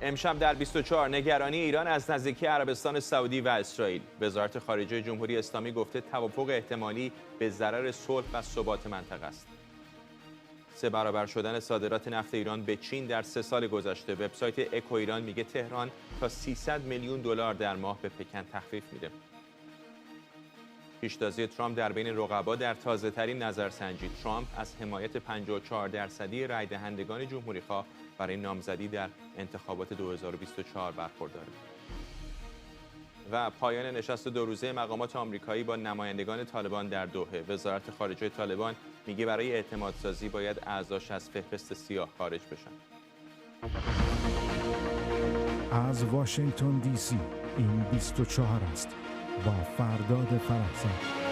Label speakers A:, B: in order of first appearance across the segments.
A: امشب در 24 نگرانی ایران از نزدیکی عربستان سعودی و اسرائیل. وزارت خارجه جمهوری اسلامی گفته توافق احتمالی به ضرر صلح و ثبات منطقه است. 3 برابر شدن صادرات نفت ایران به چین در 3 سال گذشته. وبسایت اکو ایران میگه تهران تا 300 میلیون دلار در ماه به پکن تخفیف میده. پیشتازی ترامپ در بین رقبا در تازه‌ترین نظرسنجی. ترامپ از حمایت 54% رای دهندگان جمهوری‌خواه برای نامزدی در انتخابات 2024 برخورداره. و پایان نشست 2 روزه مقامات آمریکایی با نمایندگان طالبان در دوحه. وزارت خارجه طالبان میگه برای اعتمادسازی باید اعضاش از فهرست سیاه خارج بشن.
B: از واشنگتن دی سی این 24 است با فرداد فرحزاد.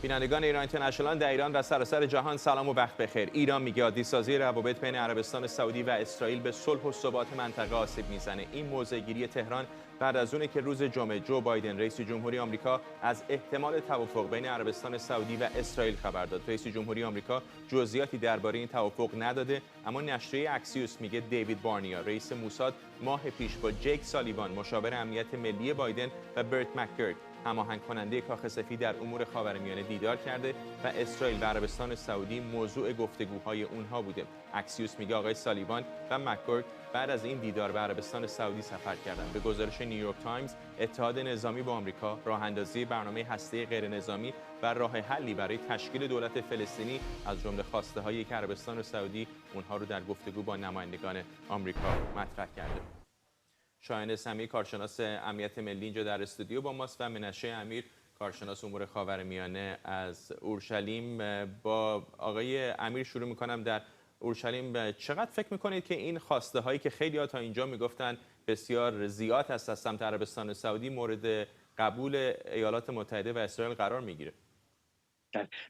A: بینندگان ایران اینترنشنال در ایران و سراسر جهان سلام و وقت بخیر. ایران میگه عادی‌سازی روابط بین عربستان سعودی و اسرائیل به صلح و ثبات منطقه آسیب میزنه. این موضع‌گیری تهران بعد از اونه که روز جمعه جو بایدن رئیس جمهوری آمریکا از احتمال توافق بین عربستان سعودی و اسرائیل خبر داد. رئیس جمهوری آمریکا جزئیاتی درباره این توافق نداده، اما نشریه اکسیوس میگه دیوید بارنیا رئیس موساد ماه پیش با جیک سالیوان مشاور امنیت ملی بایدن و برت مکگرک هماهنگ کننده کاخ سفید در امور خاورمیانه دیدار کرده و اسرائیل و عربستان سعودی موضوع گفتگوهای اونها بوده. اکسیوس میگه آقای سالیوان و مکگرک بعد از این دیدار به عربستان سعودی سفر کردند. به گزارش نیویورک تایمز، اتحاد نظامی با آمریکا راه اندازی برنامه هسته غیر نظامی و راه حلی برای تشکیل دولت فلسطینی از جمله خواسته هایی که عربستان سعودی اونها رو در گفتگو با نمایندگان آمریکا مطرح کرده. شاهین سمی کارشناس امنیت ملی اینجا در استودیو با ماست و منشه امیر کارشناس امور خاورمیانه از اورشلیم. با آقای امیر شروع میکنم. در اورشلیم چقدر فکر میکنید که این خواسته هایی که خیلی‌ها تا اینجا میگفتن بسیار زیاد است از سمت عربستان سعودی مورد قبول ایالات متحده و اسرائیل قرار میگیره؟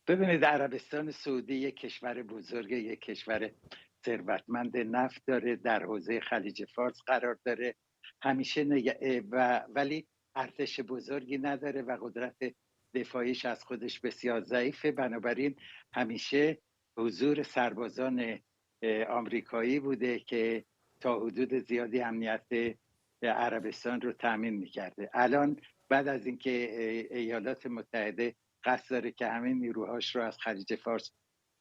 C: ببینید، عربستان سعودی یک کشور بزرگ، یک کشور ثروتمند نفت داره، در حوزه خلیج فارس قرار داره، همیشه ولی ارتش بزرگی نداره و قدرت دفاعیش از خودش بسیار ضعیفه. بنابراین همیشه حضور سربازان آمریکایی بوده که تا حدود زیادی امنیت عربستان رو تامین میکرده. الان بعد از اینکه ایالات متحده قصد داره که همه نیروهاش رو از خلیج فارس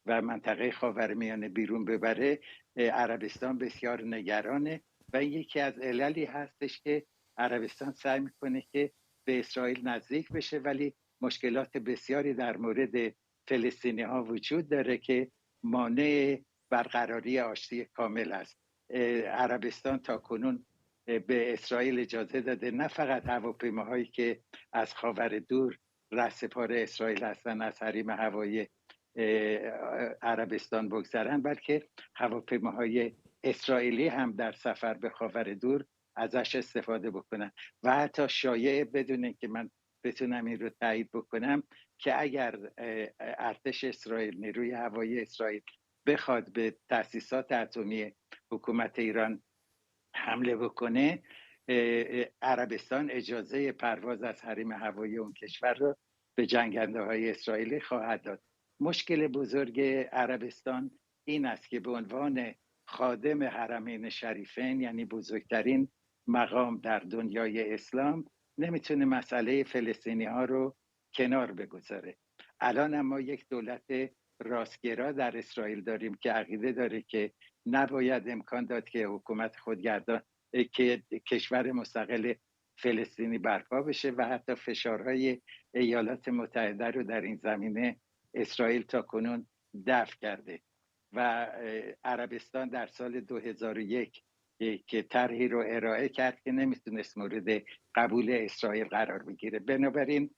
C: و منطقه خاورمیانه بیرون ببره، عربستان بسیار نگرانه و این یکی از عللی هستش که عربستان سعی میکنه که به اسرائیل نزدیک بشه، ولی مشکلات بسیاری در مورد فلسطینی ها وجود داره که مانع برقراری آشتی کامل است. عربستان تا کنون به اسرائیل اجازه داده نه فقط هواپیماهایی که از خاور دور رهسپار اسرائیل هستن از حریم هوایی عربستان بگذرن، بلکه هواپیماهای اسرائیلی هم در سفر به خاور دور ازش استفاده بکنن. و حتی شایعه بدون که من بتونم این رو تایید بکنم که اگر ارتش اسرائیل، نیروی هوایی اسرائیل بخواد به تأسیسات اتمی حکومت ایران حمله بکنه، عربستان اجازه پرواز از حریم هوایی اون کشور رو به جنگنده های اسرائیلی خواهد داد. مشکل بزرگ عربستان این است که به عنوان خادم حرمین شریفین، یعنی بزرگترین مقام در دنیای اسلام، نمیتونه مسئله فلسطینی ها رو کنار بگذاره. الان اما یک دولت راستگرا در اسرائیل داریم که عقیده داره که نباید امکان داد که حکومت خودگردان که کشور مستقل فلسطینی برپا بشه و حتی فشارهای ایالات متحده رو در این زمینه اسرائیل تا کنون دفع کرده. و عربستان در سال 2001 که طرحی رو ارائه کرد که نمیتونست مورد قبول اسرائیل قرار بگیره. بنابراین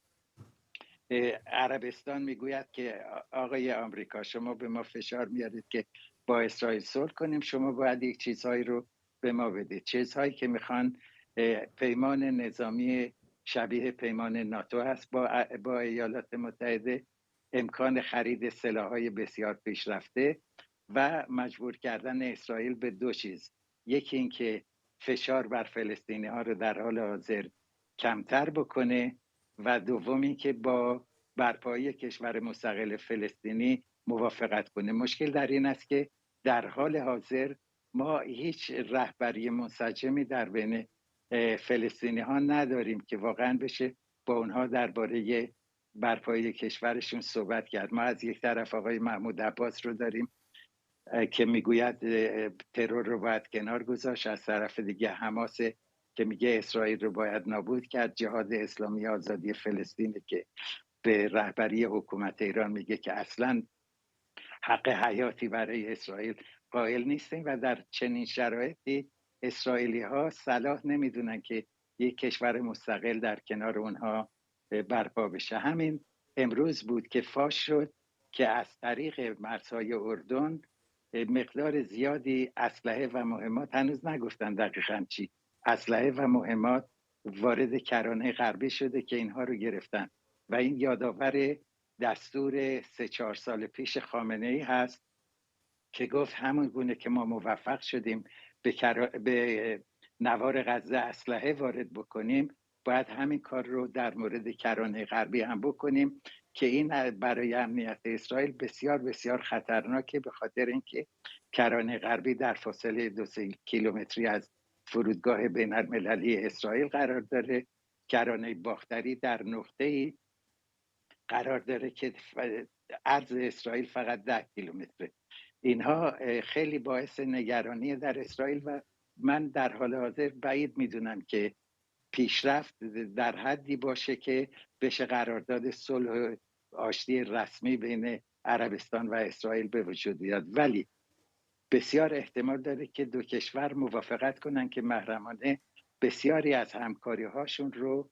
C: عربستان میگوید که آقای آمریکا، شما به ما فشار میارید که با اسرائیل صلح کنیم، شما باید یک چیزهایی رو به ما بدید، چیزهایی که میخوان پیمان نظامی شبیه پیمان ناتو هست با ایالات متحده، امکان خرید سلاح‌های بسیار پیشرفته و مجبور کردن اسرائیل به 2 چیز. یکی این که فشار بر فلسطینی ها رو در حال حاضر کمتر بکنه و دوم این که با برپایی کشور مستقل فلسطینی موافقت کنه. مشکل در این است که در حال حاضر ما هیچ رهبری منسجمی در بین فلسطینی ها نداریم که واقعا بشه با اونها درباره برپایی کشورشون صحبت کرد. ما از یک طرف آقای محمود عباس رو داریم که میگوید ترور رو باید کنار گذاشت، از طرف دیگه حماس که میگه اسرائیل رو باید نابود کرد، جهاد اسلامی آزادی فلسطین که به رهبری حکومت ایران میگه که اصلا حق حیاتی برای اسرائیل قائل نیستیم و در چنین شرایطی اسرائیلی ها صلاح نمیدونن که یک کشور مستقل در کنار اونها برپا بشه. همین امروز بود که فاش شد که از طریق مرزهای اردن مقدار زیادی اسلحه و مهمات، هنوز نگفتن دقیقاً چی، اسلحه و مهمات وارد کرانه غربی شده که اینها رو گرفتن و این یادآور دستور 3-4 سال پیش خامنه‌ای هست که گفت همون گونه که ما موفق شدیم به نوار غزه اسلحه وارد بکنیم، باید همین کار رو در مورد کرانه غربی هم بکنیم که این برای امنیت اسرائیل بسیار بسیار خطرناکه، به خاطر اینکه کرانه غربی در فاصله 2-3 کیلومتری از فرودگاه بین‌المللی اسرائیل قرار داره. کرانه باختری در نقطه‌ای قرار داره که عرض اسرائیل فقط 10 کیلومتره. اینها خیلی باعث نگرانی در اسرائیل و من در حال حاضر بعید میدونم که پیشرفت در حدی باشه که بشه قرارداد صلح آشتی رسمی بین عربستان و اسرائیل به وجود بیاد، ولی بسیار احتمال داره که دو کشور موافقت کنن که محرمانه بسیاری از همکاری هاشون رو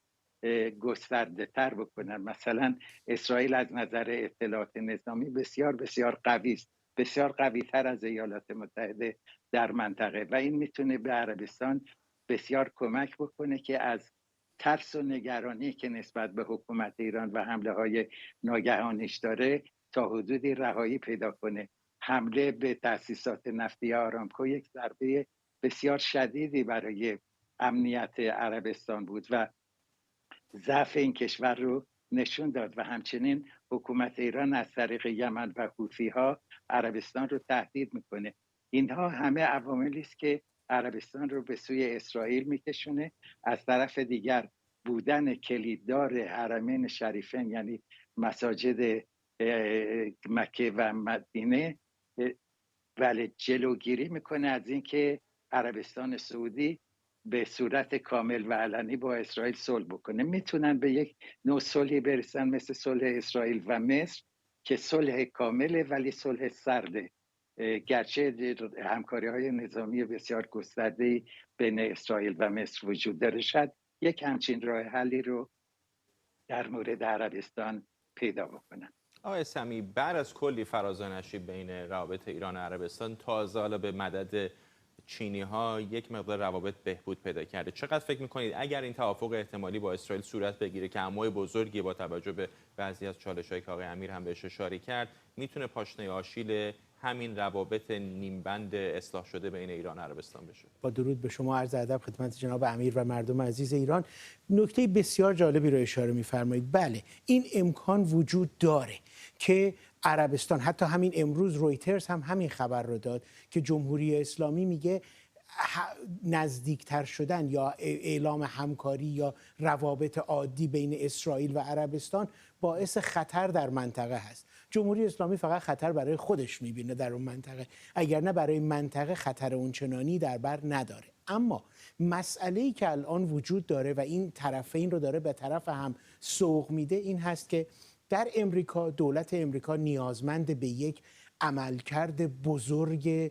C: گسترده تر بکنن. مثلا اسرائیل از نظر اطلاعات نظامی بسیار بسیار قوی است، بسیار قوی تر از ایالات متحده در منطقه و این میتونه به عربستان بسیار کمک بکنه که از ترس و نگرانی که نسبت به حکومت ایران و حمله های ناگهانیش داره تا حدودی رهایی پیدا کنه. حمله به تأسیسات نفتی آرامکو یک ضربه بسیار شدیدی برای امنیت عربستان بود و ضعف این کشور رو نشون داد و همچنین حکومت ایران از طریق یمن و حوثی‌ها عربستان رو تهدید میکنه. اینها همه عواملی است که عربستان رو به سوی اسرائیل میکشونه. از طرف دیگر بودن کلیددار حرمین شریفین یعنی مساجد مکه و مدینه ولی جلوگیری میکنه از اینکه عربستان سعودی به صورت کامل و علنی با اسرائیل صلح بکنه. میتونن به یک نوع صلحی برسن مثل صلح اسرائیل و مصر که صلح کامله ولی صلح سرده، گرچه همکاری های نظامی بسیار گسترده بین اسرائیل و مصر وجود داره. شاید یک همچین راه حلی رو در مورد عربستان پیدا بکنن.
A: آقای سمی، بعد از کلی فراز و نشیب بین روابط ایران و عربستان تازه حالا به مدد چینی ها یک مقدار روابط بهبود پیدا کرده. چقدر فکر میکنید اگر این توافق احتمالی با اسرائیل صورت بگیره که اموای بزرگی با توجه به بعضی از چالش‌هایی که آقای امیر هم بهش اشاره کرد، میتونه پاشنه آشیل همین روابط نیمبند اصلاح شده بین ایران و عربستان بشه؟
D: با درود به شما، عرض ادب خدمت جناب امیر و مردم عزیز ایران. نکته بسیار جالبی رو اشاره می‌فرمایید. بله، این امکان وجود داره که عربستان، حتی همین امروز رویترز هم همین خبر رو داد که جمهوری اسلامی میگه نزدیکتر شدن یا اعلام همکاری یا روابط عادی بین اسرائیل و عربستان باعث خطر در منطقه هست. جمهوری اسلامی فقط خطر برای خودش میبینه در اون منطقه، اگر نه برای منطقه خطر اونچنانی در بر نداره. اما مسئله‌ای که الان وجود داره و این طرفین رو داره به طرف هم سوق میده این هست که در امریکا، دولت امریکا نیازمند به یک عملکرد بزرگ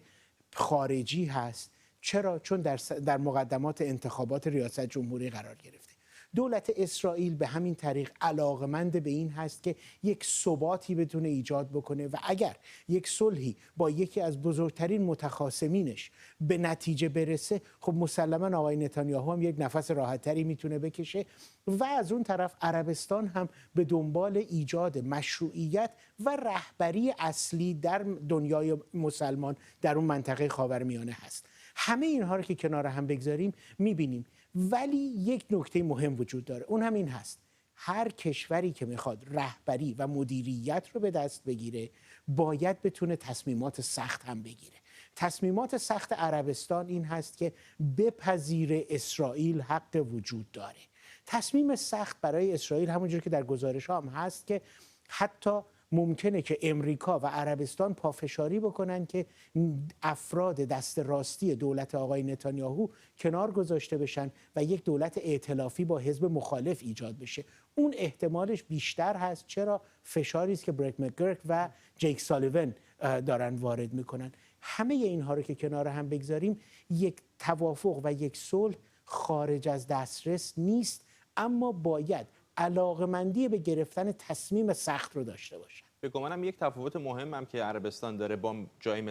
D: خارجی هست. چرا؟ چون در مقدمات انتخابات ریاست جمهوری قرار گرفته. دولت اسرائیل به همین طریق علاقمند به این هست که یک ثباتی بتونه ایجاد بکنه و اگر یک صلحی با یکی از بزرگترین متخاصمینش به نتیجه برسه، خب مسلما آقای نتانیاهو هم یک نفس راحت‌تری میتونه بکشه و از اون طرف عربستان هم به دنبال ایجاد مشروعیت و رهبری اصلی در دنیای مسلمان در اون منطقه خاورمیانه هست. همه اینها رو که کنار هم بگذاریم میبینیم، ولی یک نکته مهم وجود داره، اون هم این هست: هر کشوری که میخواد رهبری و مدیریت رو به دست بگیره باید بتونه تصمیمات سخت هم بگیره. تصمیمات سخت عربستان این هست که بپذیره اسرائیل حق وجود داره. تصمیم سخت برای اسرائیل همونجور که در گزارش ها هم هست که حتی ممکنه که امریکا و عربستان پافشاری بکنن که افراد دست راستی دولت آقای نتانیاهو کنار گذاشته بشن و یک دولت ائتلافی با حزب مخالف ایجاد بشه. اون احتمالش بیشتر هست. چرا؟ فشاری است که بریت مکگرک و جیک سالیون دارن وارد میکنن. همه اینها رو که کنار هم بگذاریم، یک توافق و یک صلح خارج از دسترس نیست، اما باید علاقمندی به گرفتن تصمیم سخت رو داشته باشن.
A: به گمانم یک تفاوت مهم هم که عربستان داره با جایی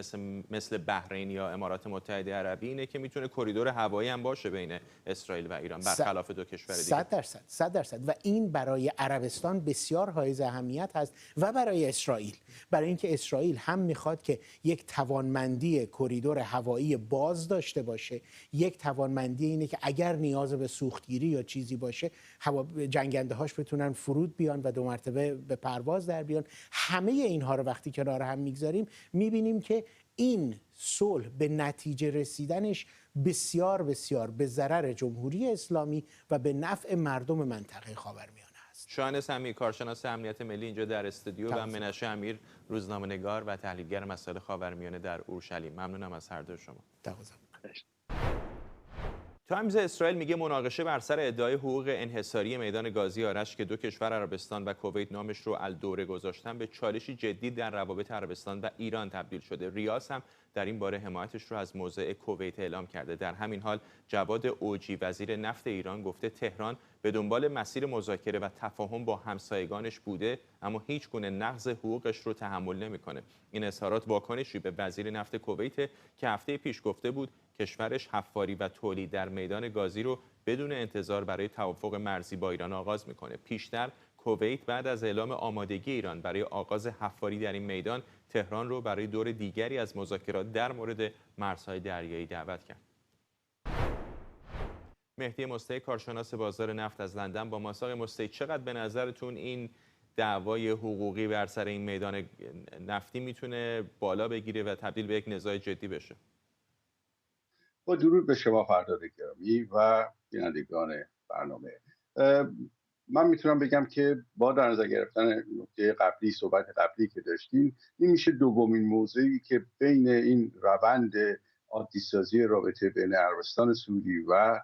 A: مثل بحرین یا امارات متحده عربی اینه که میتونه کریدور هوایی هم باشه بین اسرائیل و ایران، برخلاف دو کشور دیگه.
D: 100% و این برای عربستان بسیار حائز اهمیت هست و برای اسرائیل، برای اینکه اسرائیل هم میخواد که یک توانمندی کریدور هوایی باز داشته باشه. یک توانمندی اینه که اگر نیاز به سوختگیری یا چیزی باشه جنگنده هاش بتونن فرود بیان و 2 مرتبه به پرواز در بیان. همه اینها رو وقتی کنار هم میگذاریم میبینیم که این صلح به نتیجه رسیدنش بسیار بسیار به ضرر جمهوری اسلامی و به نفع مردم منطقه خاورمیانه است.
A: شاهین سمی، کارشناس امنیت ملی اینجا در استودیو و منشه امیر، روزنامه‌نگار و تحلیلگر مسائل خاورمیانه در اورشلیم. ممنونم از هر دو شما. تایمز اسرائیل میگه مناقشه بر سر ادعای حقوق انحصاری میدان گازی آرش که 2 کشور عربستان و کویت نامش رو الدوره گذاشتن به چالشی جدی در روابط عربستان و ایران تبدیل شده. ریاض هم در این باره حمایتش رو از موضع کویت اعلام کرده. در همین حال جواد اوجی وزیر نفت ایران گفته تهران به دنبال مسیر مذاکره و تفاهم با همسایگانش بوده اما هیچ گونه نقض حقوقش رو تحمل نمیکنه. این اظهارات واکنشی به وزیر نفت کویت که هفته پیش گفته بود کشورش حفاری و تولید در میدان گازی رو بدون انتظار برای توافق مرزی با ایران آغاز میکنه. پیشتر کویت بعد از اعلام آمادگی ایران برای آغاز حفاری در این میدان تهران رو برای دور دیگری از مذاکرات در مورد مرزهای دریایی دعوت کرد. مهدی مستعی، کارشناس بازار نفت از لندن با ماست. آقای مستعی، چقدر به نظرتون این دعوای حقوقی بر سر این میدان نفتی میتونه بالا بگیره و تبدیل به یک نزاع جدی بشه؟
E: با درود به شما فرداد گرامی و بینندگان برنامه. من میتونم بگم که با در نظر گرفتن نکته قبلی، صحبت قبلی که داشتیم، این میشه دومین موضوعی که بین این روند عادی‌سازی رابطه بین عربستان سعودی و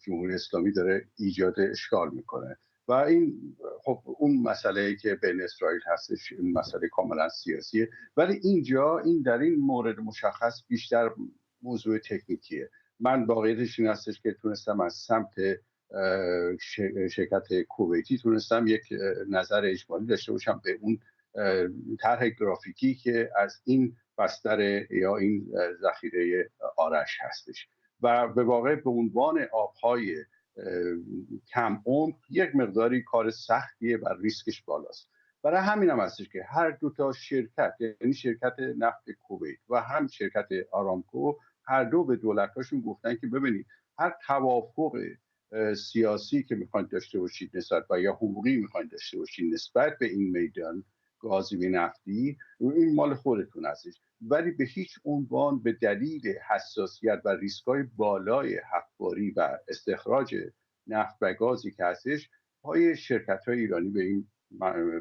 E: جمهوری اسلامی داره ایجاد اشکال میکنه و این خب اون مسئله که بین اسرائیل هستش این مسئله کاملا سیاسیه، ولی اینجا این در این مورد مشخص بیشتر موضوع تکنیکیه. من واقعیتش این هستش که تونستم از سمت شرکت کویتی تونستم یک نظر اجمالی داشته باشم به اون طرح گرافیکی که از این بستر یا این ذخیره آرش هستش و به واقع به عنوان آبهای کم عمق یک مقداری کار سختیه و ریسکش بالاست. برای همین هم هستش که هر دو تا شرکت، یعنی شرکت نفت کویت و هم شرکت آرامکو، هر دو به دولت‌هاشون گفتن که ببینید هر توافق سیاسی که میخواید داشته باشید نسبت و یا حقوقی میخواید داشته باشید نسبت به این میدان گازی نفتی، این مال خودتون هستش، ولی به هیچ عنوان به دلیل حساسیت و ریسک‌های بالای حفاری و استخراج نفت و گازی که هستش پای شرکت‌های ایرانی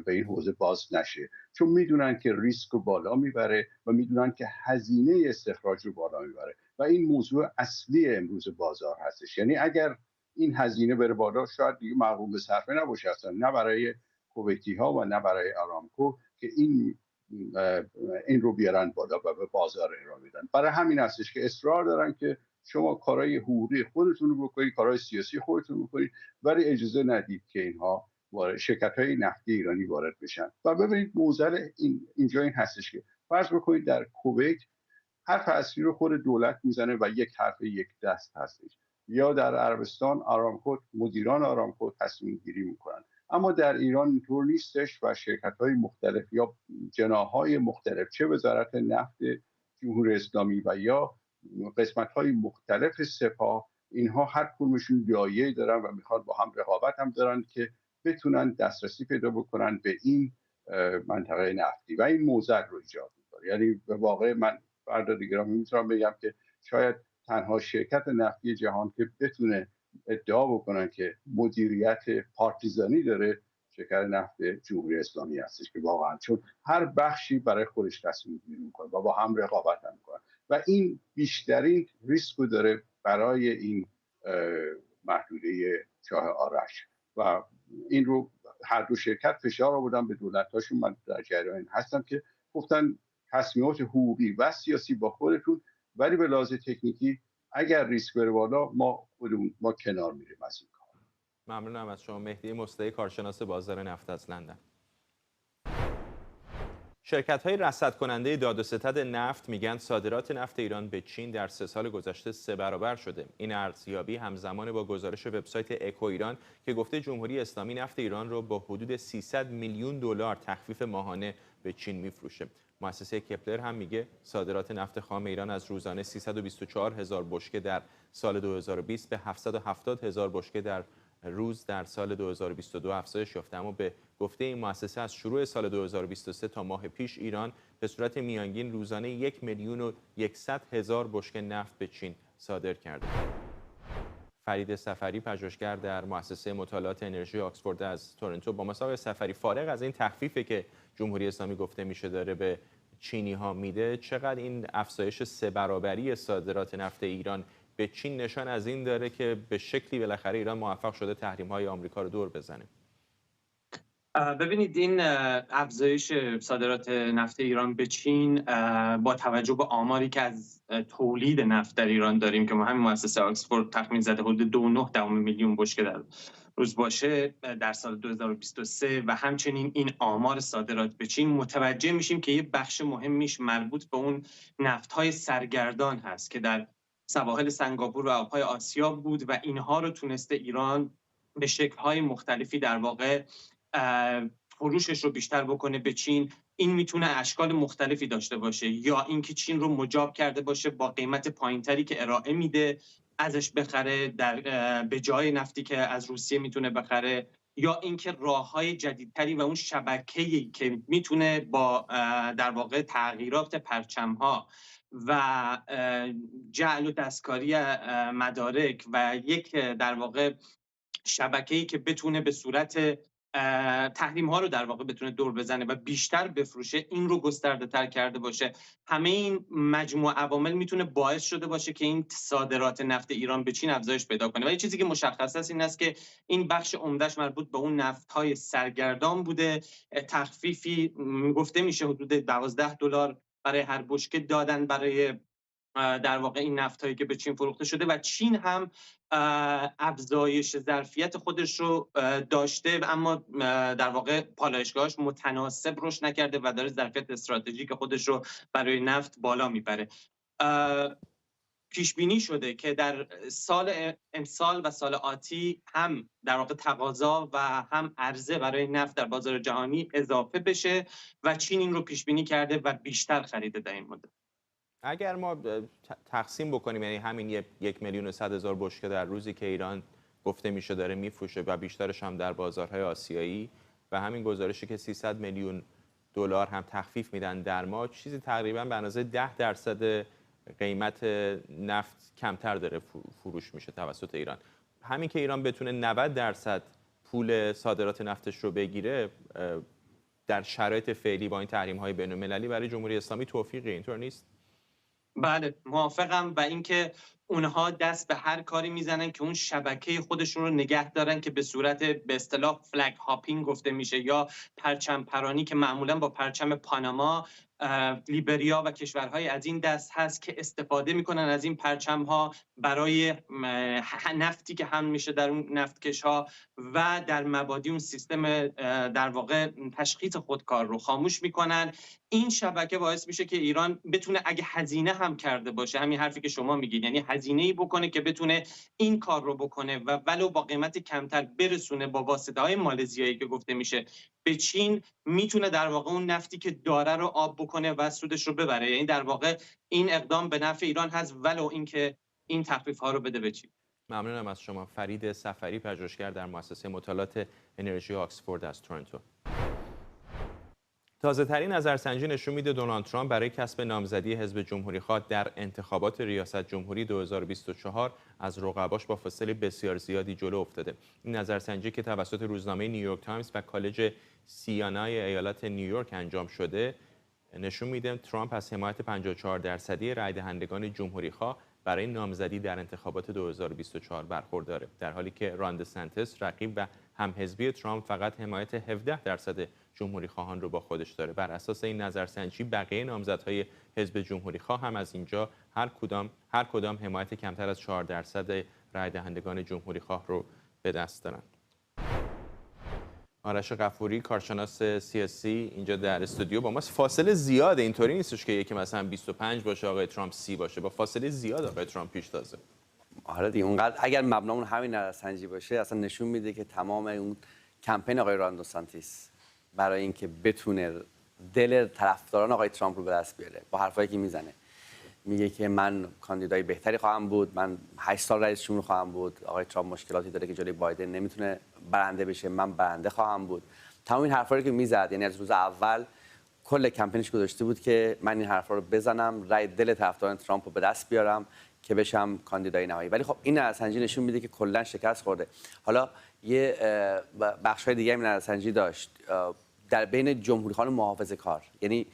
E: به این حوزه باز نشه، چون میدونن که ریسک رو بالا میبره و میدونن که هزینه استخراج رو بالا میبره و این موضوع اصلی امروز بازار هستش. یعنی اگر این هزینه بره بالا شاید دیگه مقروم به صرفه نباشه اصلا، نه برای کویتی ها و نه برای آرامکو که این رو بیارن بالا و به بازار ارائه بدن. برای همین هستش که اصرار دارن که شما کارهای حقوقی خودتون رو بکنید، کارهای سیاسی خودتون رو بکنید، ولی اجازه ندید که اینها شرکت‌های نفتی ایرانی وارد بشن. و ببینید موزل اینجا این هستش که فرض بکنید در کویت حرف اصلی رو خود دولت میزنه و یک حرف یک دست هستش، یا در عربستان آرامکو، مدیران آرامکو تصمیم گیری میکنن، اما در ایران اینطور نیستش و شرکت‌های مختلف یا جناح‌های مختلف، چه وزارت نفت جمهوری اسلامی و یا قسمت‌های مختلف سپاه، اینها هر کدومشون لایحه‌ای دارن و میخوان با هم رقابت هم دارن که بتونن دسترسی پیدا بکنن به این منطقه نفتی و این موضوع رو ایجاد می‌کنه. یعنی به واقع من فردا گرامی میتونم بگم که شاید تنها شرکت نفتی جهان که بتونه ادعا بکنن که مدیریت پارتیزانی داره شرکت نفت جمهوری اسلامی هستش که واقعا چون هر بخشی برای خودش تصمیم گیری میکنه و با هم رقابت میکنه و این بیشترین ریسک رو داره برای این محدوده چاه آرش و این رو هر دو شرکت فشار آوردن به دولت‌هاشون. من در جریان هستم که گفتن تصمیمات حقوقی و سیاسی با خودتون، ولی به لحاظ تکنیکی اگر ریسک بره بالا ما کنار میریم از این کار.
A: ممنونم از شما. مهدی مصطفی، کارشناس بازار نفت از لندن. شرکت‌های رصد کننده داد و ستد نفت میگن صادرات نفت ایران به چین در 3 سال گذشته 3 برابر شده. این ارزیابی همزمان با گزارش وبسایت اکو ایران که گفته جمهوری اسلامی نفت ایران رو با حدود 300 میلیون دلار تخفیف ماهانه به چین میفروشه. مؤسسه کپلر هم میگه صادرات نفت خام ایران از روزانه 324 هزار بشکه در سال 2020 به 770 هزار بشکه در روز در سال 2022 افزایش یافته، اما به گفته این مؤسسه از شروع سال 2023 تا ماه پیش ایران به صورت میانگین روزانه 1,100,000 بشکه نفت به چین صادر کرده. فرید صفری، پژوهشگر در مؤسسه مطالعات انرژی آکسفورد از تورنتو، با مسابقه صفری، فارغ از این تخفیفی که جمهوری اسلامی گفته میشه داره به چینی ها میده، چقدر این افزایش 3 برابری صادرات نفت ایران به چین نشان از این داره که به شکلی بالاخره ایران موفق شده تحریم‌های آمریکا رو دور بزنه؟
F: ببینید این افزایش صادرات نفت ایران به چین با توجه به آماری که از تولید نفت در ایران داریم که ما همین مؤسسه آکسفورد تخمین زده حدود 2.9 میلیون بشکه در روز باشه در سال 2023 و همچنین این آمار صادرات به چین، متوجه میشیم که یه بخش مهمیش مربوط به اون نفت‌های سرگردان هست که در سواحل سنگاپور و آبهای آسیا بود و اینها رو تونسته ایران به شکل‌های مختلفی در واقع فروشش رو بیشتر بکنه به چین. این میتونه اشکال مختلفی داشته باشه، یا اینکه چین رو مجاب کرده باشه با قیمت پایینتری که ارائه میده ازش بخره به جای نفتی که از روسیه میتونه بخره، یا اینکه راههای جدیدتری و اون شبکه‌ای که میتونه با در واقع تغییرات پرچم‌ها و جعل و دستکاری مدارک و یک در واقع شبکه‌ای که بتونه به صورت تحریم ها رو در واقع بتونه دور بزنه و بیشتر بفروشه، این رو گسترده تر کرده باشه. همه این مجموع عوامل میتونه باعث شده باشه که این صادرات نفت ایران به چین افزایش پیدا کنه. و یه چیزی که مشخص است این است که این بخش عمدهش مربوط به اون نفت‌های سرگردان بوده. تخفیفی گفته میشه حدود 12 دلار برای هر بشکه دادن برای در واقع این نفت‌هایی که به چین فروخته شده و چین هم افزایش ظرفیت خودش رو داشته، اما در واقع پالایشگاهش متناسب رشد نکرده و داره ظرفیت استراتژیک خودش رو برای نفت بالا میبره. پیش بینی شده که در سال امسال و سال آتی هم در واقع تقاضا و هم عرضه برای نفت در بازار جهانی اضافه بشه و چین این رو پیش بینی کرده و بیشتر خریده در این مدت.
A: اگر ما تقسیم بکنیم، یعنی همین 1,100,000 بشکه در روزی که ایران گفته میشه داره میفروشه و بیشترش هم در بازارهای آسیایی و همین گزارشی که 300 میلیون دلار هم تخفیف میدن در ماه، چیزی تقریبا به اندازه 10% قیمت نفت کمتر داره فروش میشه توسط ایران. همین که ایران بتونه 90% پول صادرات نفتش رو بگیره در شرایط فعلی با این تحریم‌های بین‌المللی برای جمهوری اسلامی توفیقی، اینطور نیست؟
F: بله، موافقم. و اینکه اونها دست به هر کاری میزنن که اون شبکه خودشون رو نگه دارن که به صورت به اصطلاح فلگ هاپینگ گفته میشه، یا پرچم پرانی، که معمولا با پرچم پاناما، لیبریا و کشورهای از این دست هست که استفاده میکنن از این پرچم ها برای نفتی که حمل میشه در اون نفتکش ها و در مبادی اون سیستم در واقع تشخیص خودکار رو خاموش میکنن. این شبکه باعث میشه که ایران بتونه اگه هزینه هم کرده باشه، همین حرفی که شما میگید، یعنی هزینه‌ای بکنه که بتونه این کار رو بکنه و ولو با قیمت کمتر برسونه با واسطه‌های مالزیایی که گفته میشه به چین، میتونه در واقع اون نفتی که داره رو آب بکنه و سودش رو ببره. یعنی در واقع این اقدام به نفع ایران هست ولو اینکه این تخفیف‌ها رو بده به چین.
A: ممنونم از شما. فرید صفری، پژوهشگر در مؤسسه مطالعات انرژی آکسفورد از تورنتو. تازه‌ترین نظرسنجی نشون میده دونالد ترامپ برای کسب نامزدی حزب جمهوری‌خواه در انتخابات ریاست جمهوری 2024 از رقباش با فاصله بسیار زیادی جلو افتاده. این نظرسنجی که توسط روزنامه نیویورک تایمز و کالج سیانای ایالت نیویورک انجام شده نشون میده ترامپ از حمایت 54% رای دهندگان جمهوری‌خواه برای نامزدی در انتخابات 2024 برخورداره، در حالی که راند دسنتس رقیب و همحزبی ترامپ فقط حمایت 17% جمهوری خواهان رو با خودش داره. بر اساس این نظرسنجی بقیه نامزدهای حزب جمهوری خواه هم از اینجا هر کدام حمایت کمتر از 4% رای دهندگان جمهوری خواه رو به دست دارن. آرش غفوری کارشناس سیاسی اینجا در استودیو با ماست. فاصله زیاده، اینطوری نیستش که یکی مثلا 25 باشه آقای ترامپ 30 باشه، با فاصله زیاد آقای ترامپ پیشتازه.
G: حالا دیگه اونقدر اگر مبنامون همین نظرسنجی باشه اصلا نشون میده که تمام اون کمپین آقای راند دسانتیس برای اینکه بتونه دل طرفداران آقای ترامپ رو به دست بیاره با حرفایی که میزنه، میگه که من کاندیدای بهتری خواهم بود، من 8 سال رئیس جمهور خواهم بود، آقای ترامپ مشکلاتی داره که جلوی بایدن نمیتونه برنده بشه، من برنده خواهم بود. تمام این حرفایی که میزد، یعنی از روز اول کل کمپینش گذاشته بود که من این حرفا رو بزنم، رای دل طرفداران ترامپ رو به دست بیارم که بشم کاندیدای نهایی. ولی خب این نظرسنجی نشون میده که کلا شکست خورده. حالا یه بخشای دیگه این نظرسنجی داشت در بین جمهوری‌خوان محافظه‌کار، یعنی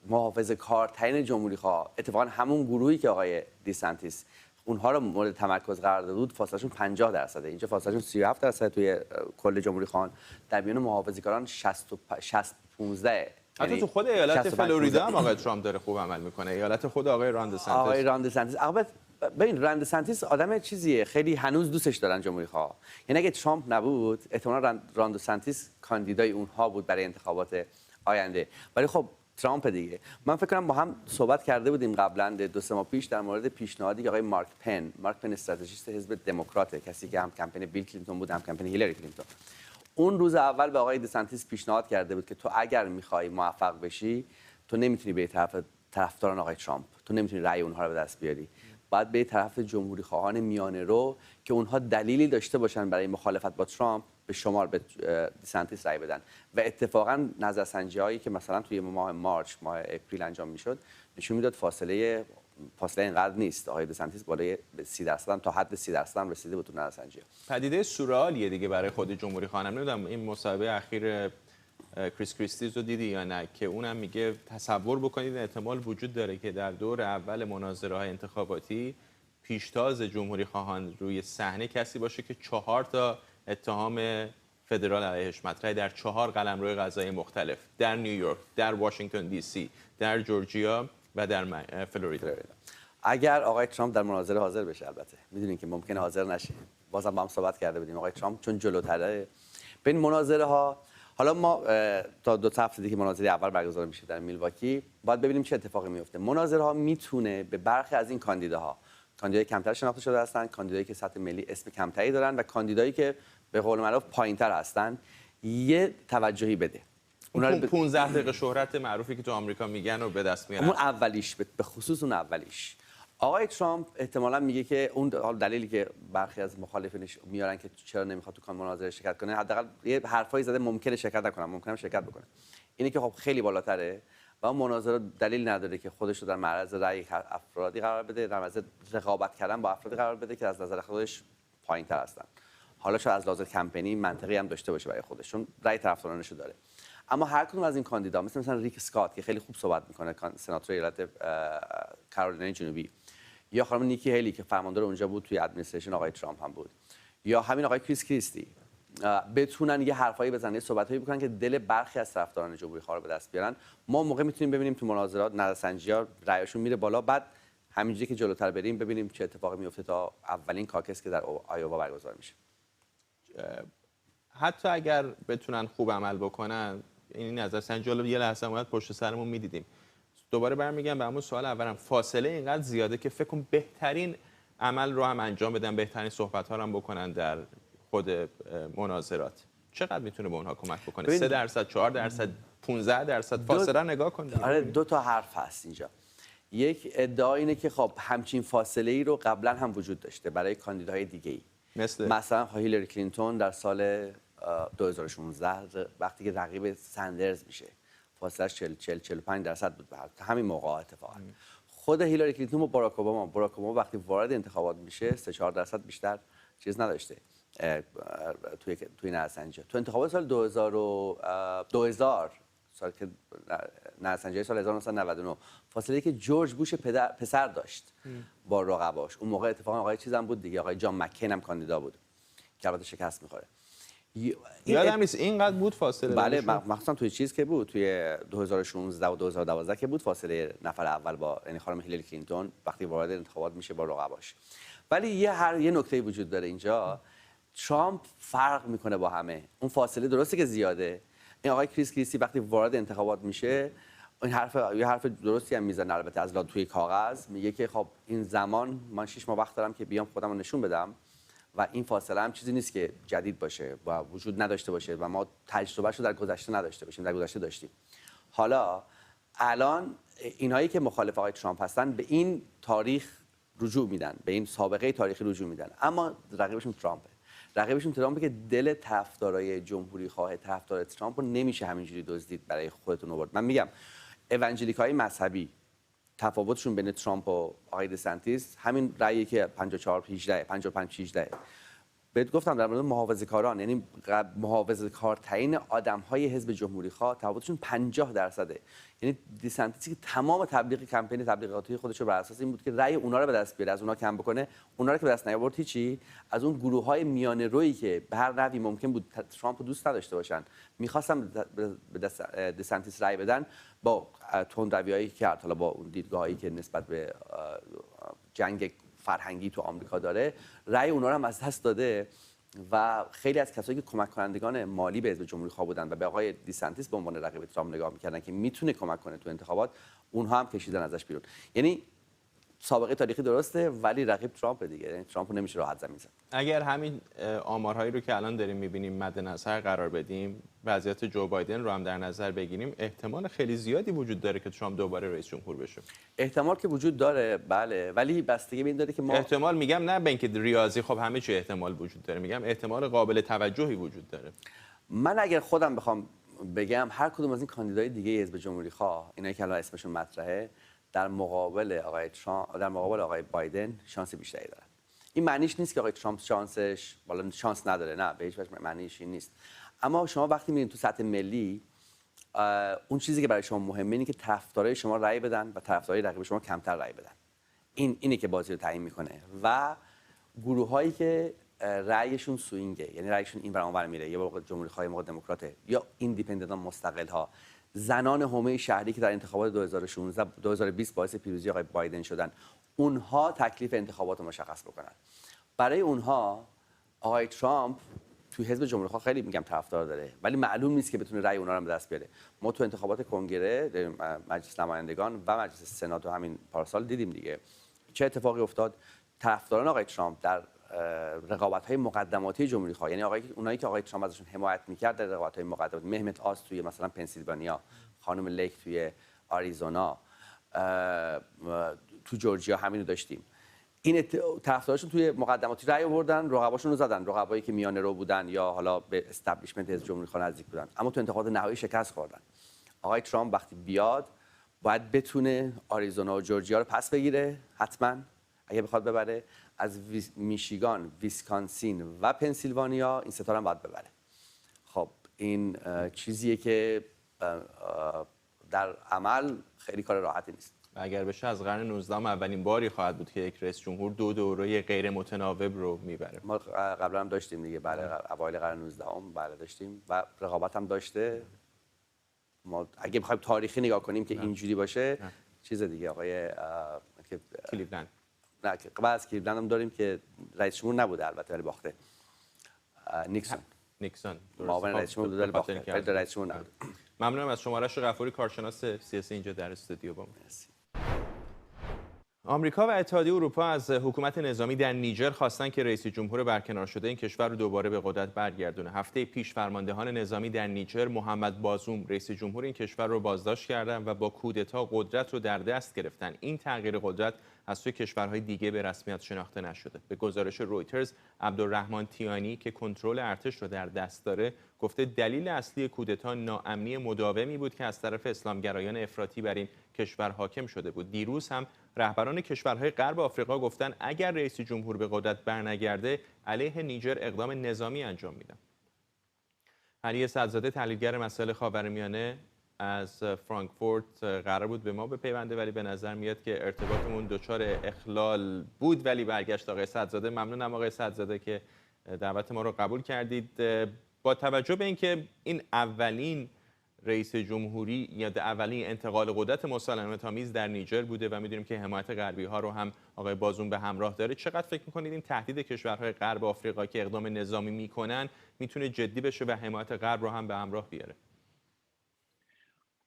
G: محافظه‌کارترین جمهوری‌خواه، اتفاقا همون گروهی که آقای دیسانتیس اونها رو مورد تمرکز قرار داده بود، فاصلهشون 50%، اینجا فاصلهشون 37% توی کل جمهوری‌خواهان، در میان محافظه‌کاران 15.
A: حتی تو خود ایالت فلوریدا هم آقای ترامپ داره خوب عمل میکنه، ایالت خود آقای راند دسانتیس.
G: آقای راند دسانتیس البته ببین راند دسانتیس آدم چیزیه، خیلی هنوز دوستش دارن جمهوری‌خواه. یعنی اگه ترامپ نبود احتمالاً راند دسانتیس کاندیدای اونها بود برای انتخابات آینده. ولی خب ترامپ دیگه. من فکر کنم با هم صحبت کرده بودیم قبلا 2-3 ماه پیش در مورد پیشنهادی که آقای مارک پن استراتژیست حزب دموکرات، کسی که هم کمپین بیل کلینتون بود هم کمپین هیلاری کلینتون، اون روز اول به آقای دسانتیس پیشنهاد کرده بود که تو اگر میخوای موفق بشی تو نمیتونی به طرفداران آقای ترامپ، تو نمیتونی رأی اونها رو به دست بیاری، باید به طرف جمهوری خواهان میانه رو که اونها دلیلی داشته باشن برای مخالفت با ترامپ به شمار به دسانتیس رأی بدن. و اتفاقا نظرسنجی هایی که مثلا توی ماه مارچ ماه اپریل انجام میشد نشون میداد فاصله اینقدر نیست، آقای دسانتیس بالای 30% هم تا حد 30% هم رسیده بود تو نظرسنجی.
A: پدیده سورئالیه دیگه برای خود جمهوری خواهان. نمیدونم این مصاحبه اخیر کریس کریستیز رو دیدی یا نه که اونم میگه تصور بکنید احتمال وجود داره که در دور اول مناظره‌های انتخاباتی پیشتاز جمهوری خواهان روی صحنه کسی باشه که 4 تا اتهام فدرال علیهش مطرحه در 4 قلمرو قضایی مختلف، در نیویورک، در واشنگتن دی سی، در جورجیا و در فلوریدا.
G: اگر آقای ترامپ در مناظره حاضر بشه، البته میدونین که ممکنه حاضر نشه، بازم با هم صحبت کرده بودیم آقای ترامپ چون جلوتره به این مناظره ها. حالا ما تا 2 هفته دیگه مناظره اول برگزار میشه در میلواکی، باید ببینیم چه اتفاقی میفته. مناظره ها میتونه به برخی از این کاندیدای کمتر شناخته شده هستن، کاندیدایی که سطح ملی اسم کمتری دارن و کاندیدایی که به قول معروف پایینتر هستن یه توجهی بده.
A: اون 15 دقیقه شهرت معروفی که تو آمریکا میگن رو به دست میارن.
G: اون اولیش، به خصوص اون اولیش. آقای ترامپ احتمالاً میگه که اون دلیلی که برخی از مخالفینش میارن که چرا نمیخواد تو مناظره شرکت کنه، حداقل یه حرفایی زده ممکنه شرکت نکنه، ممکنه شرکت بکنه، اینه که خب خیلی بالاتره و اون مناظره دلیل نداره که خودش رو در معرض رأی افرادی قرار بده، در معرض رقابت کردن با افرادی قرار بده که از نظر خودش پایینتر هستن. حالا شاید از لحاظ کمپینی منطقی هم داشته باشه برای خودش، چون رأی طرفدارانش رو داره. اما هر کدوم از این کاندیدا مثلا ریک اسکات که خیلی خوب صحبت میکنه، سناتور ایالت کارولینای جنوبی، یا خانم نیکی هیلی که فرماندار اونجا بود توی ادمنستریشن آقای ترامپ هم بود، یا همین آقای کریس کریستی، بتونن یه حرفایی بزنن، صحبتایی بکنن که دل برخی از طرفداران جمهوری خواه رو به دست بیارن. ما موقع میتونیم ببینیم تو مناظرات نظرسنجی‌ها رأیشون میره بالا، بعد همینجوری که جلوتر بریم ببینیم چه اتفاقی میفته تا اولین کاکس که در آیووا برگزار میشه.
A: حتی اگر بتونن خوب عمل بکنن، این نظرسنجی رو یه لحظه اومد پشت سرمون میدیدیم. دوباره برمیگم به همون سوال اولم، فاصله اینقدر زیاده که فکر کنم بهترین عمل رو هم انجام بدن، بهترین صحبت ها رو هم بکنن در خود مناظرات. چقدر میتونه به اونها کمک بکنه؟ 3%، 4%، 15% فاصله نگاه کن.
G: آره 2 تا حرف هست اینجا. یک ادعا اینه که خب همچین فاصله ای رو قبلا هم وجود داشته برای کاندیداهای دیگه ای، مثلا هیلاری کلینتون در سال 2016 وقتی که رقیب سندرز میشه فاصلهش 40-45% بود به همین موقع اتفاقا. خود هیلاری کلینتون و باراک اوباما وقتی وارد انتخابات میشه 3-4% بیشتر چیز نداشته توی نظرسنجی. تو انتخابات سال 2000 سال که نظرسنجی سال 1999 فاصله که جورج بوش پسر داشت با رقباش، اون موقع اتفاقا آقای چیزم بود دیگه، آقای جان مکین هم کاندیدا بود که البته شکست می‌خوره.
A: یادم نیست اینقدر بود فاصله.
G: بله مخصوصا توی چیز که بود توی 2016 و 2012 که بود فاصله نفر اول با یعنی خانم هیلاری کلینتون وقتی وارد انتخابات میشه با رقباش. ولی یه نکته وجود داره اینجا، ترامپ فرق میکنه با همه. اون فاصله درسته که زیاده. این آقای کریسی وقتی وارد انتخابات میشه این یه حرف درستی هم میزنه، البته از لاد توی کاغذ میگه که خب این زمان من 6 ماه وقت دارم که بیام خودم رو نشون بدم و این فاصله هم چیزی نیست که جدید باشه و وجود نداشته باشه و ما تجربهش رو در گذشته نداشته باشیم، در گذشته داشتیم. حالا الان اینایی که مخالف آقای ترامپ هستن به این تاریخ رجوع میدن، به این سابقه تاریخی رجوع میدن، اما رقیبشون ترامپه. رقیبشون ترامپه که دل طرفدارای جمهوری خواه طرفدار ترامپ رو نمیشه همینجوری دزدید برای خودتون آورد. من میگم اونجلیکای مذهبی تفاوتشون بین ترامپ و آقای دسنتیس همین رأیی که 55-18 بهت گفتم در مورد محافظه‌کاران، یعنی محافظه‌کارترین آدم‌های حزب جمهوری خواه تفاوتشون 50%. یعنی دیسنتیسی که تمام کمپین تبلیغاتی خودش رو بر اساس این بود که رأی اونا رو به دست بیاره، از اونا کم بکنه، اونا رو که به دست نیاورد هیچی، از اون گروه‌های میانه رویی که به هر نحوی ممکن بود ترامپ رو دوست نداشته باشن می‌خواستن به دیسنتیس رأی بدن، با تندرویایی که حالا با اون دیدگاهایی که نسبت به جنگ فرهنگی تو آمریکا داره، رأی اونا رو هم از دست داده و خیلی از کسایی که کمک کنندگان مالی به حزب جمهوری خواه بودن و به آقای دیسنتیس به عنوان رقیب ترامپ نگاه می‌کردن که میتونه کمک کنه تو انتخابات، اونها هم کشیدن ازش بیرون. یعنی سابقه تاریخی درسته ولی رقیب ترامپ دیگه، یعنی ترامپ رو نمیشه راحت زمین زد.
A: اگر همین آمارهایی رو که الان داریم می‌بینیم مد نظر قرار بدیم، وضعیت جو بایدن رو هم در نظر بگیریم، احتمال خیلی زیادی وجود داره که ترامپ دوباره رئیس جمهور بشه.
G: احتمال که وجود داره بله، ولی بستگی به این داره که ما
A: احتمال میگم نه به اینکه ریاضی خب همه چی احتمال وجود داره، میگم احتمال قابل توجهی وجود داره.
G: من اگر خودم بخوام بگم هر کدوم از این کاندیدای دیگه حزب جمهوری خواه، اینایی که الان اسمشون مطرحه، در مقابل آقای ترامپ، در مقابل آقای بایدن شانس بیشتری دارن. این معنیش نیست که آقای ترامپ شانسش بالا شانس نداره، نه به هیچ وجه معنیش این نیست. اما شما وقتی میرین تو سطح ملی، اون چیزی که برای شما مهمه اینه که طرفدارای شما رأی بدن و طرفدارای رقیب شما کمتر رأی بدن. اینه که بازی رو تعیین میکنه و گروهایی که رأیشون سوینگه، یعنی رأیشون این ور اونور میره، یا موقع جمهوری خواه موقع دموکراته یا ایندیپندنتان مستقل ها، زنان حومه شهری که در انتخابات 2020 باعث پیروزی آقای بایدن شدن، اونها تکلیف انتخابات رو مشخص بکنن. برای اونها آقای ترامپ تو حزب جمهوری خواه خیلی میگم طرفدار داره ولی معلوم نیست که بتونه رأی اونها رو به دست بیاره. ما تو انتخابات کنگره، مجلس نمایندگان و مجلس سنا همین پارسال دیدیم دیگه چه اتفاقی افتاد. طرفداران آقای ترامپ در رقابت‌های مقدماتی جمهوری خواه، یعنی اونایی که آقای ترامپ ازشون حمایت می‌کرد در رقابت‌های مقدماتی، مهمت آز توی مثلا پنسیلوانیا، خانم لیک توی آریزونا، تو جورجیا همین رو داشتیم. این طرفداراشون توی مقدماتی رأی آوردن، رقباشون رو زدن، رقبایی که میانه رو بودن یا حالا به استابلیشمنت حزب جمهوری خواه نزدیک بودن، اما تو انتخابات نهایی شکست خوردن. آقای ترامپ وقتی بیاد باید بتونه آریزونا و جورجیا رو پس بگیره، حتما اگه بخواد ببره. از میشیگان، ویسکانسین و پنسیلوانیا این ستا رو باید ببره. خب این چیزیه که در عمل خیلی کار راحتی نیست.
A: و اگر بشه از قرن 19 اولین باری خواهد بود که یک رئیس جمهور دو دوره غیر متناوب رو میبره.
G: ما قبلا هم داشتیم دیگه، بله اوایل قرن 19 بله داشتیم و رقابت هم داشته. ما اگه بخوایم تاریخی نگاه کنیم که اینجوری باشه چیز دیگه آقای
A: کلیولند،
G: نه قبل از کلیولند هم داریم که رئیس جمهور نبوده البته ولی باخته، نیکسون معاون رئیس جمهور بود ولی باخته، رئیس جمهور نبود.
A: ممنونم از شمارش غفوری، کارشناس سیاسی اینجا در استودیو با ما. آمریکا و اتحادیه اروپا از حکومت نظامی در نیجر خواستند که رئیس جمهور برکنار شده این کشور رو دوباره به قدرت برگردونه. هفته پیش فرماندهان نظامی در نیجر محمد بازوم رئیس جمهور این کشور رو بازداشت کردند و با کودتا قدرت رو در دست گرفتن. این تغییر قدرت از سوی کشورهای دیگه به رسمیت شناخته نشده. به گزارش رویترز، عبدالرحمن تیانی که کنترل ارتش رو در دست داره گفته دلیل اصلی کودتا ناامنی مداومی بود که از طرف اسلامگرایان افراطی بر این کشور حاکم شده بود. دیروز هم رهبران کشورهای غرب آفریقا گفتن اگر رئیس جمهور به قدرت برنگرده علیه نیجر اقدام نظامی انجام میدن. علی صدزاده تحلیلگر مسائل خاورمیانه از فرانکفورت قرار بود به ما بپیونده، ولی به نظر میاد که ارتباطمون دچار اخلال بود، ولی برگشت. آقای صدزاده ممنونم آقای صدزاده که دعوت ما رو قبول کردید. با توجه به اینکه این اولین رئیس جمهوری یا اولین انتقال قدرت مسالمت‌آمیز در نیجر بوده و میدونیم که حمایت غربی ها رو هم آقای بازون به همراه داره، چقدر فکر میکنید این تهدید کشورهای غرب آفریقا که اقدام نظامی میکنن میتونه جدی بشه و حمایت غرب رو هم به همراه بیاره؟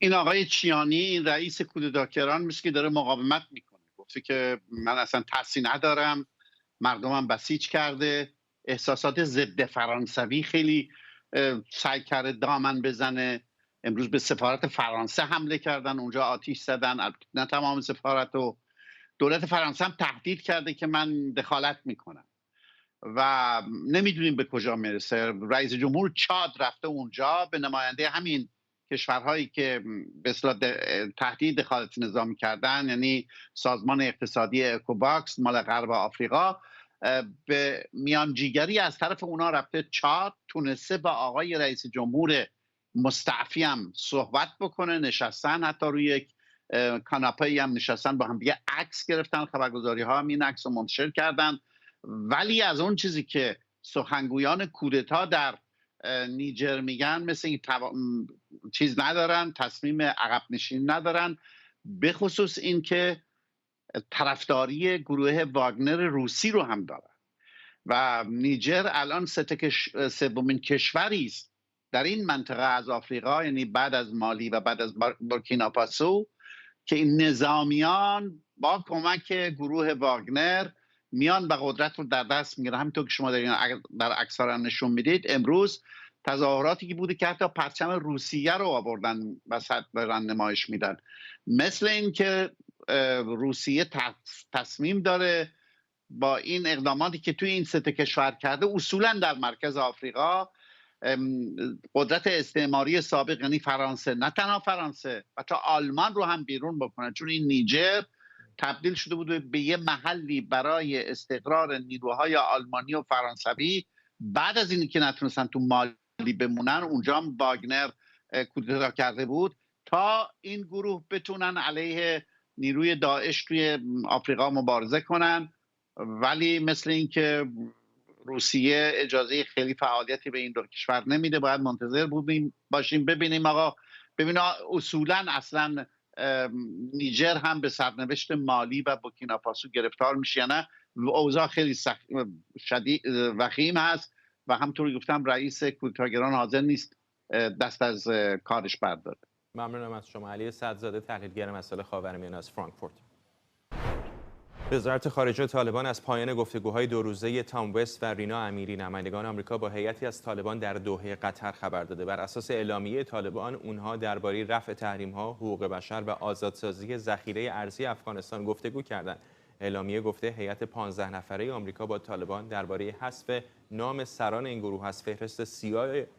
H: این آقای چیانی، این رئیس کودتاگران، مثل که داره مقاومت میکنه. گفته که من اصلا ترسی ندارم، مردمم بسیج کرده. احساسات ضد فرانسوی خیلی سعی کرده دامن بزنه. امروز به سفارت فرانسه حمله کردن، اونجا آتش زدن، نه تمام سفارت. و دولت فرانسه هم تهدید کرده که من دخالت میکنم و نمیدونیم به کجا میرسه. رئیس جمهور چاد رفته اونجا به نماینده همین کشورهایی که به اصطلاح تهدید دخالت نظامی کردن، یعنی سازمان اقتصادی اکوواکس مال غرب آفریقا، به میانجیگری از طرف اونا رفته چاد. تونسته با آقای رئیس جمهور مستعفی هم صحبت بکنه، نشستن، حتی روی یک کاناپه‌ای هم نشستن، با هم دیگه عکس گرفتن. خبرگزاری ها هم این عکس رو منتشر کردن. ولی از اون چیزی که سخنگویان کودتا در نیجر میگن، مثل این چیز ندارن، تصمیم عقب نشین ندارن، به خصوص این که طرفداری گروه واگنر روسی رو هم دارن. و نیجر الان سومین کشوری است در این منطقه از آفریقا، یعنی بعد از مالی و بعد از بورکینافاسو، که این نظامیان با کمک گروه واگنر میان و قدرت رو در دست میگیرن. همینطور که شما در عکس‌ها نشون میدید، امروز تظاهراتی که بوده که حتی پرچم روسیه رو آوردن وسط دارن نمایش میدن. مثل این که روسیه تصمیم داره با این اقداماتی که توی این سه کشور کرده، اصولا در مرکز آفریقا قدرت استعماری سابق، یعنی فرانسه، نه تنها فرانسه، حتی آلمان رو هم بیرون بکنن. چون این نیجر تبدیل شده بود به یه محلی برای استقرار نیروهای آلمانی و فرانسوی. بعد از اینی که نتونستن تو مالی بمونن، اونجا هم واگنر کودتا کرده بود تا این گروه بتونن علیه نیروی داعش توی آفریقا مبارزه کنن. ولی مثل اینکه روسیه اجازه خیلی فعالیتی به این دو کشور نمیده. باید منتظر باشیم ببینیم. آقا ببینید، اصولا اصلا نیجر هم به سرنوشت مالی و بورکینافاسو گرفتار میشه، نه اوضاع خیلی شدید وخیم هست و همطور گفتم رئیس کودتاگران حاضر نیست دست از کارش برداره.
A: ممنونم از شما. علی صدزاده تحلیلگر مسائل خاورمیانه از فرانکفورت. وزارت خارجه طالبان از پایان گفتگوهای 2 روزه تام وست و رینا امیری، نمایندگان آمریکا با هیئتی از طالبان در دوحه قطر خبر داده. بر اساس اعلامیه طالبان، اونها درباره رفع تحریم‌ها، حقوق بشر و آزادسازی ذخیره ارزی افغانستان گفتگو کردند. اعلامیه گفته هیئت 15 نفره آمریکا با طالبان درباره حذف نام سران این گروه از فهرست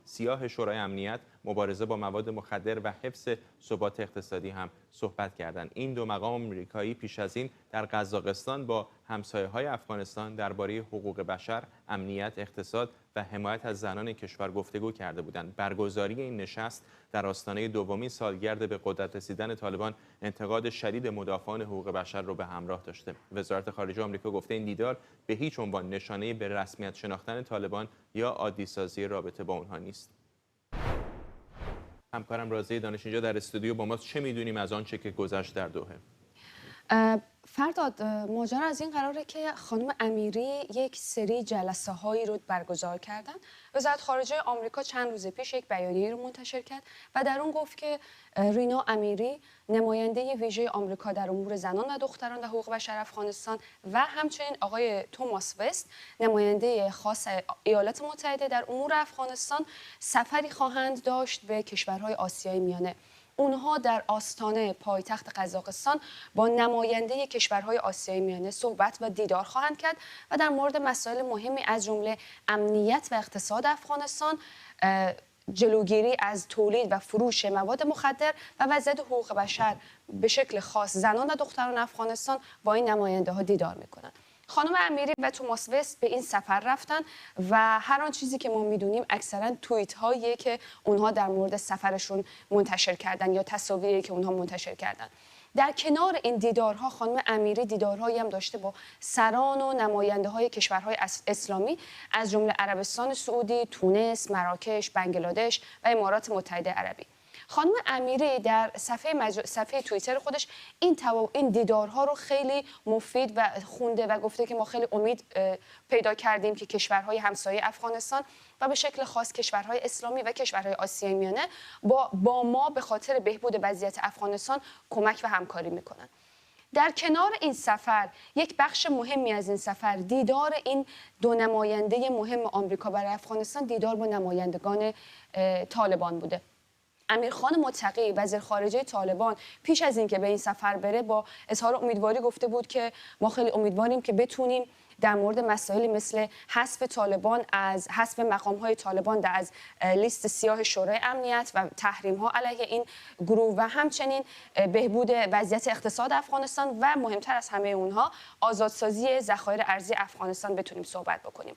A: سیاه شورای امنیت، مبارزه با مواد مخدر و حفظ ثبات اقتصادی هم صحبت کردند. این دو مقام آمریکایی پیش از این در قزاقستان با همسایه‌های افغانستان درباره حقوق بشر، امنیت، اقتصاد و حمایت از زنان کشور گفتگو کرده بودند. برگزاری این نشست در آستانه دومین سالگرد به قدرت رسیدن طالبان انتقاد شدید مدافعان حقوق بشر رو به همراه داشته. وزارت خارجه آمریکا گفته این دیدار به هیچ عنوان نشانه به رسمیت شناختن طالبان یا عادی‌سازی رابطه با اونها نیست. همکارم رازی دانش اینجا در استودیو با ماست. چه میدونیم از آنچه که گذشت در دوحه؟
I: فرداد، ماجرا از این قراره که خانم امیری یک سری جلسه هایی رو برگزار کردن. وزارت خارجه آمریکا چند روز پیش یک بیانیه رو منتشر کرد و در اون گفت که رینا امیری، نماینده ویژه آمریکا در امور زنان و دختران و حقوق بشر افغانستان، و همچنین آقای توماس وست، نماینده خاص ایالات متحده در امور افغانستان، سفری خواهند داشت به کشورهای آسیای میانه. اونها در آستانه پایتخت قزاقستان با نماینده کشورهای آسیای میانه صحبت و دیدار خواهند کرد و در مورد مسائل مهمی از جمله امنیت و اقتصاد افغانستان، جلوگیری از تولید و فروش مواد مخدر و وضعیت حقوق بشر به شکل خاص زنان و دختران افغانستان با این نماینده ها دیدار میکنند. خانم امیری و توماس وست به این سفر رفتن و هر آن چیزی که ما میدونیم اکثرا توییت هایی که اونها در مورد سفرشون منتشر کردن یا تصاویری که اونها منتشر کردن. در کنار این دیدارها خانم امیری دیدارهایی هم داشته با سران و نماینده های کشورهای اسلامی از جمله عربستان سعودی، تونس، مراکش، بنگلادش و امارات متحده عربی. خانم امیری در صفحه توییتر خودش این دیدارها رو خیلی مفید و خونده و گفته که ما خیلی امید پیدا کردیم که کشورهای همسایه افغانستان و به شکل خاص کشورهای اسلامی و کشورهای آسیای میانه با ما به خاطر بهبود وضعیت افغانستان کمک و همکاری میکنن. در کنار این سفر یک بخش مهمی از این سفر دیدار این دو نماینده مهم آمریکا برای افغانستان دیدار با نمایندگان طالبان بوده. امیرخان متقی وزیر خارجه طالبان پیش از اینکه به این سفر بره با اظهار امیدواری گفته بود که ما خیلی امیدواریم که بتونیم در مورد مسائلی مثل حذف طالبان از حذف مقام‌های طالبان از لیست سیاه شورای امنیت و تحریم‌ها علیه این گروه و همچنین بهبود وضعیت اقتصاد افغانستان و مهمتر از همه اونها آزادسازی ذخایر ارزی افغانستان بتونیم صحبت بکنیم.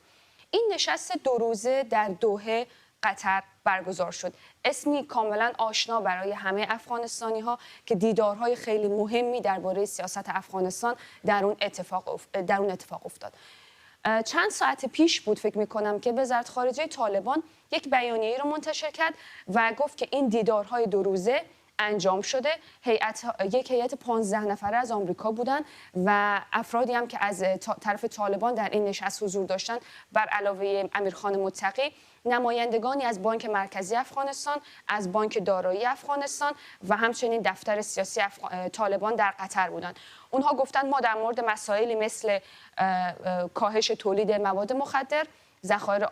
I: این نشست 2 روزه در دوحه قطر برگزار شد. اسمی کاملا آشنا برای همه افغانستانی‌ها که دیدارهای خیلی مهمی درباره سیاست افغانستان در اون اتفاق افتاد. چند ساعت پیش بود فکر می‌کنم که وزارت خارجه طالبان یک بیانیه رو منتشر کرد و گفت که این دیدارهای 2 روزه انجام شده. یک هیئت 15 نفره از آمریکا بودن و افرادی هم که از طرف طالبان در این نشست حضور داشتن بر علاوه امیرخان متقی نمایندگانی از بانک مرکزی افغانستان، از بانک دارایی افغانستان و همچنین دفتر سیاسی طالبان در قطر بودند. اونها گفتند ما در مورد مسائلی مثل کاهش تولید مواد مخدر،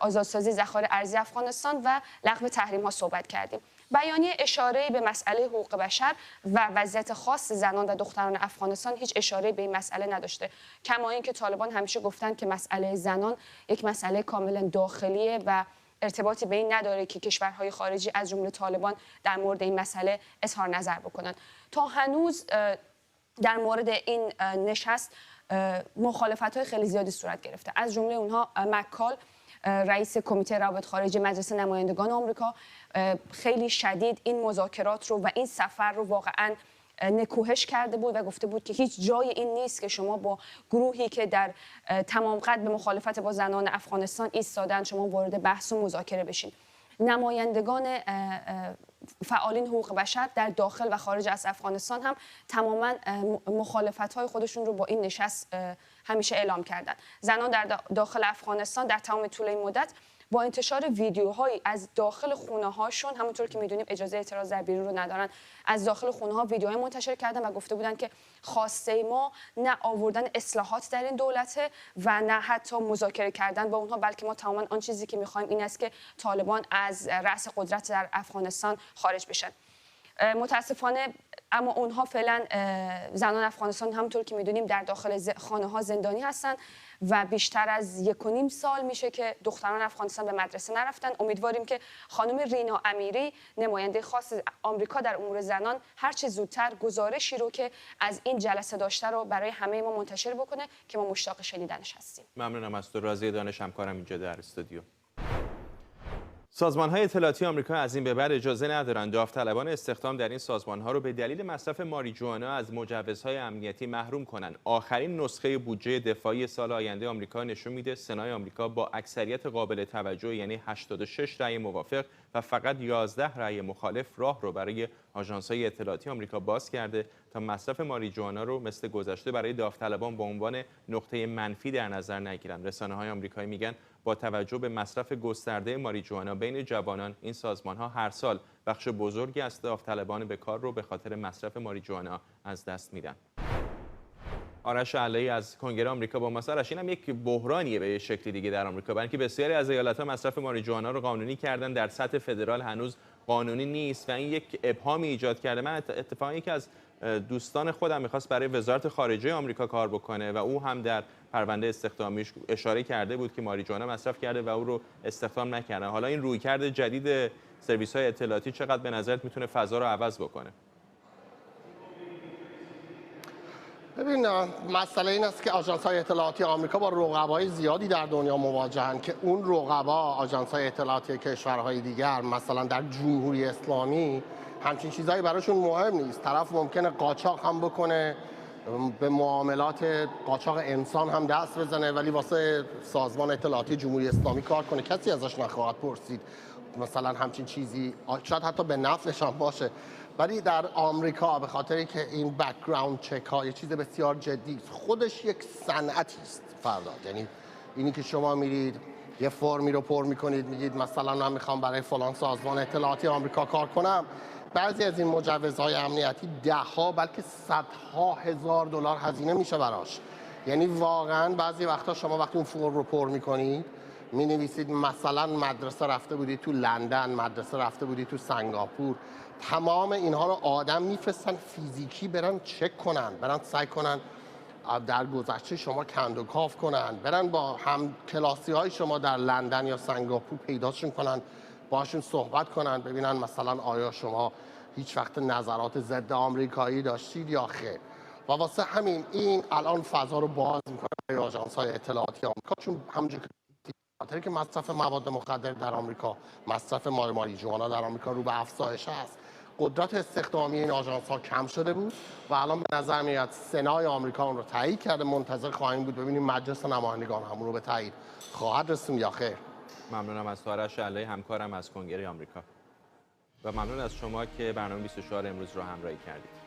I: آزادسازی ذخایر ارزی افغانستان و لغو تحریم‌ها صحبت کردیم. بیانیه اشاره به مسئله حقوق بشر و وضعیت خاص زنان و دختران افغانستان هیچ اشاره به این مسئله نداشته. کما اینکه طالبان همیشه گفتند که مسئله زنان یک مسئله کاملا داخلیه و ارتباطی به این نداره که کشورهای خارجی از جمله طالبان در مورد این مسئله اظهار نظر بکنند. تا هنوز در مورد این نشست مخالفت‌های خیلی زیادی صورت گرفته. از جمله اونها مکال رئیس کمیته روابط خارجی مجلس نمایندگان آمریکا خیلی شدید این مذاکرات رو و این سفر رو واقعاً نکوهش کرده بود و گفته بود که هیچ جای این نیست که شما با گروهی که در تمام قد به مخالفت با زنان افغانستان ایستادن شما وارد بحث و مذاکره بشین. نمایندگان فعالین حقوق بشر در داخل و خارج از افغانستان هم تماما مخالفت‌های خودشون رو با این نشست همیشه اعلام کردن. زنان در داخل افغانستان در تمام طول این مدت با انتشار ویدیوهایی از داخل خونه‌هاشون، همونطور که می‌دونیم اجازه اعتراض در بیرون رو ندارن، از داخل خونه‌ها ویدیوهای منتشر کردن و گفته بودن که خواسته ما نه آوردن اصلاحات در این دولته و نه حتی مذاکره کردن با اونها، بلکه ما تماما آن چیزی که می‌خوایم این است که طالبان از رأس قدرت در افغانستان خارج بشن. متاسفانه اما اونها فعلا زنان افغانستان همونطور که می‌دونیم در داخل خانه‌ها زندانی هستن و بیشتر از 1.5 سال میشه که دختران افغانستان به مدرسه نرفتن. امیدواریم که خانم رینا امیری نماینده خاص آمریکا در امور زنان هر چه زودتر گزارشی رو که از این جلسه داشته رو برای همه ما منتشر بکنه که ما مشتاق شنیدنش هستیم.
A: ممنونم از تو. راضی دانش همکارم اینجا در استودیو. سازمان‌های اطلاعاتی آمریکا از این به بعد اجازه ندارند داوطلبان استخدام در این سازمان‌ها رو به دلیل مصرف ماریجوانا از مجوزهای امنیتی محروم کنند. آخرین نسخه بودجه دفاعی سال آینده آمریکا نشون میده سنای آمریکا با اکثریت قابل توجه یعنی 86 رأی موافق و فقط 11 رأی مخالف راه رو برای آژانس‌های اطلاعاتی آمریکا باز کرده تا مصرف ماریجوانا رو مثل گذشته برای داوطلبان به عنوان نقطه منفی در نظر نگیرند. رسانه‌های آمریکایی میگن با توجه به مصرف گسترده ماریجوانا بین جوانان، این سازمان‌ها هر سال بخش بزرگی از داوطلبان به کار رو به خاطر مصرف ماریجوانا از دست میدن. آرش علایی از کنگره آمریکا با ما. آرش، اینم یک بحرانیه به شکلی دیگه در آمریکا، برای اینکه بسیاری از ایالت‌ها مصرف ماریجوانا رو قانونی کردن، در سطح فدرال هنوز قانونی نیست و این یک ابهامی ایجاد کرده. من اتفاقا یکی از دوستان خودم میخواست برای وزارت خارجه آمریکا کار بکنه و او هم در پرونده استخدامیش اشاره کرده بود که ماریجوانا مصرف کرده و او رو استخدام نکردن. حالا این رویکرد جدید سرویس‌های اطلاعاتی چقدر به نظرت میتونه فضا رو عوض بکنه؟
J: ببین، مسئله این است که آژانس‌های اطلاعاتی آمریکا با رقبای زیادی در دنیا مواجهند که اون رقبا آژانس‌های اطلاعاتی کشورهای دیگر، مثلا در جمهوری اسلامی، همچین چیزایی براشون مهم نیست. طرف ممکنه قاچاق هم بکنه، به معاملات قاچاق انسان هم دست بزنه، ولی واسه سازمان اطلاعاتی جمهوری اسلامی کار کنه، کسی ازش نخواهد پرسید مثلا همچین چیزی، شاید حتی به نفعش هم باشه. ولی در آمریکا به خاطری که این بک‌گراند چک ها یه چیز بسیار جدی است، خودش یک صنعتی است فرداد. یعنی اینی که شما میرید یه فرمی رو پر میکنید، میگید مثلا من میخوام برای فلان سازمان اطلاعاتی آمریکا کار کنم، بعضی از این مجوزهای امنیتی ده‌ها بلکه صدها هزار دلار هزینه میشه براش. یعنی واقعا بعضی وقتا شما وقتی اون فرم رو پر میکنید، می نویسید مثلا مدرسه رفته بودی تو لندن، مدرسه رفته بودی تو سنگاپور، تمام اینها رو آدم میفرستن فیزیکی برن چک کنن، برن سعی کنن در گذشته شما کندوکاو کنن، برن با هم کلاسی های شما در لندن یا سنگاپور پیداشون کنن، باشون صحبت کنن، ببینن مثلا آیا شما هیچ وقت نظرات ضد آمریکایی داشتید یا خیر. و واسه همین این الان فضا رو باز میکنه برای آژانس‌های اطلاعاتی آمریکا، چون همونجور که مصرف مواد مخدر در آمریکا، مصرف ماریجوانا در آمریکا رو به افزایش است، قدرت استخدامی این آژانس‌ها کم شده بود و الان به نظر میاد سنای آمریکا اون رو تایید کرده. منتظر خواهیم بود ببینیم مجلس نمایندگان همون رو به تایید خواهد رسوند یا خیر.
A: ممنونم از آرش علایی، همکارم از کنگره آمریکا، و ممنون از شما که برنامه 24 امروز رو همراهی کردید.